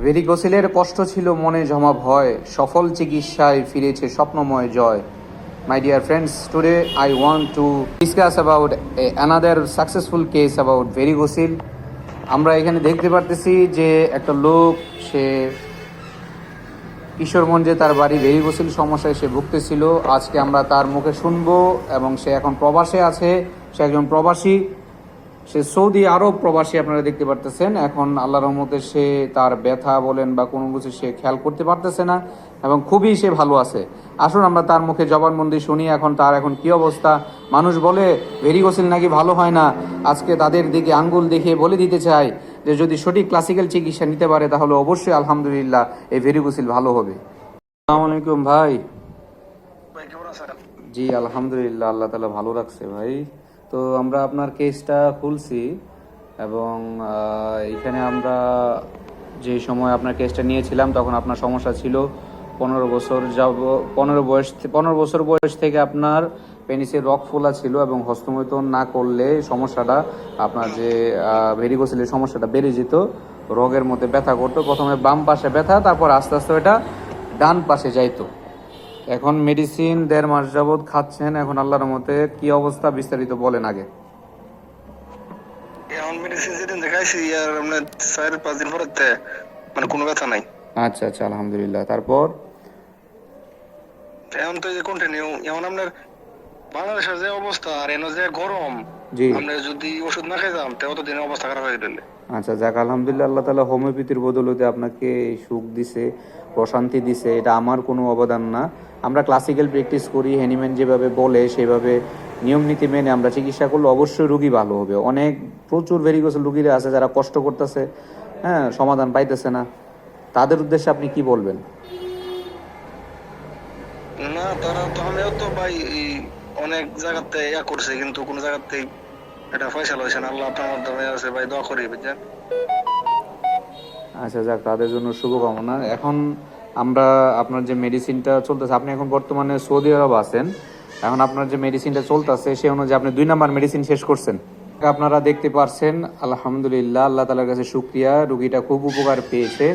ভেরিকোসিলের কষ্ট ছিল মনে জমা ভয়, সফল চিকিৎসায় ফিরেছে স্বপ্নময় জয়। My dear friends, today I want to discuss about another successful case about varicocele. আমরা এখানে দেখতে পারতেছি যে একটা লোক, সে কিশোরগঞ্জে তার বাড়ি, ভেরিকোসিল সমস্যায় সে ভুগতেছিল। আজকে আমরা তার মুখে শুনবো, এবং সে এখন প্রবাসে আছে। সে একজন প্রবাসী, সে সৌদি আরব প্রবাসী, আপনারা দেখতে পারতেছেন। এখন আল্লাহর রহমতে সে তার ব্যথা বলেন বা কোনো কিছু সে খেয়াল করতে পারতেছে না, এবং খুবই সে ভালো আছে। আসুন আমরা তার মুখে জবানবন্দি শুনি এখন তার এখন কি অবস্থা। মানুষ বলে ভেরিকোসিল নাকি ভালো হয় না, আজকে তাদের দিকে আঙ্গুল দেখিয়ে বলে দিতে চাই যে যদি সঠিক ক্লাসিক্যাল চিকিৎসা নিতে পারে তাহলে অবশ্যই আলহামদুলিল্লাহ এই ভেরিকোসিল ভালো হবে। আসসালামু আলাইকুম ভাই। জি আলহামদুলিল্লাহ, আল্লাহ তাআলা ভালো রাখছে ভাই। তো আমরা আপনার কেসটা খুলছি, এবং এখানে আমরা যে সময় আপনার কেসটা নিয়েছিলাম তখন আপনার সমস্যা ছিল 15 বছর বয়স থেকে আপনার পেনিসের রগ ফোলা ছিল, এবং হস্তমৈথুন না করলে সমস্যাটা আপনার যে ভেরিকোসিলের সমস্যাটা বেড়ে যেত। রগের মধ্যে ব্যথা করতো, প্রথমে বাম পাশে ব্যথা, তারপর আস্তে আস্তে এটা ডান পাশে যাইতো। এখন মেডিসিন 1.5 মাস যাবত খাচ্ছেন। এখন আল্লাহর মতে কি অবস্থা বিস্তারিত বলেন আগে। এখন মেডিসিন যেদিন দেখাইছি আর আমরা 4-5 দিন পরে মানে কোনো ব্যথা নাই। আচ্ছা আচ্ছা, আলহামদুলিল্লাহ। তারপর এখন তো এই যে কন্টিনিউ, এখন আপনার বাংলাদেশের যে অবস্থা আর এনে যে গরম, জি আমরা যদি ওষুধ না খাইতাম তাহলে তো দিনের অবস্থা খারাপ হয়ে গেলে। আচ্ছা যাক, আলহামদুলিল্লাহ, আল্লাহ তাআলা হোমিওপ্যাথির বদৌলতে আপনাকে সুখ দিছে, প্রশান্তি দিছে, এটা আমার কোনো অবদান না। আমরা ক্লাসিক্যাল প্র্যাকটিস করি, হ্যানিম্যান যেভাবে বলে সেভাবে নিয়ম নীতি মেনে আমরা চিকিৎসা করলে অবশ্যই রোগী ভালো হবে। প্রচুর ভেরিকোসিল রোগীরা আছে যারা কষ্ট করতেছে, হ্যাঁ, সমাধান পাইতেছে না। তাদের উদ্দেশ্যে আপনি কি বলবেন? না তারা তো, আমিও তো ভাই অনেক জায়গাতে করছে, কিন্তু কোন জায়গাতে এটা ফয়সালা হয়েছে না। আল্লাহ আপনার মাধ্যমে আছে ভাই, দোয়া করি বুঝছেন। আচ্ছা যাক, তাদের জন্য শুভকামনা। এখন আমরা আপনার যে মেডিসিনটা চলতেছে, আপনি এখন বর্তমানে সৌদি আরব আছেন, এখন আপনার যে মেডিসিনটা চলতেছে সে অনুযায়ী আপনি 2 নাম্বার মেডিসিন শেষ করছেন। আপনারা দেখতে পারছেন, আলহামদুলিল্লাহ, আল্লাহ তাআলার কাছে শুকরিয়া, রোগীটা খুব উপকার পেয়েছে।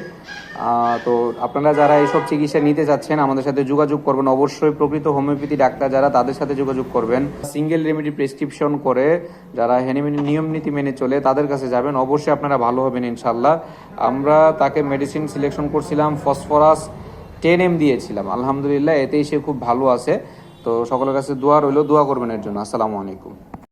তো আপনারা যারা এইসব চিকিৎসা নিতে চাচ্ছেন আমাদের সাথে যোগাযোগ করবেন, অবশ্যই প্রকৃত হোমিওপ্যাথি ডাক্তার যারা তাদের সাথে যোগাযোগ করবেন। সিঙ্গেল রেমেডি প্রেসক্রিপশন করে যারা হ্যানিম্যান নিয়ম নীতি মেনে চলে তাদের কাছে যাবেন, অবশ্যই আপনারা ভালো হবেন ইনশাল্লাহ। আমরা তাকে মেডিসিন সিলেকশন করছিলাম, ফসফরাস 10 mg দিয়েছিলাম, আলহামদুলিল্লাহ এতেই সে খুব ভালো আছে। তো সকলের কাছে দোয়া রইল, দোয়া করবেন এর জন্য। আসসালামু আলাইকুম।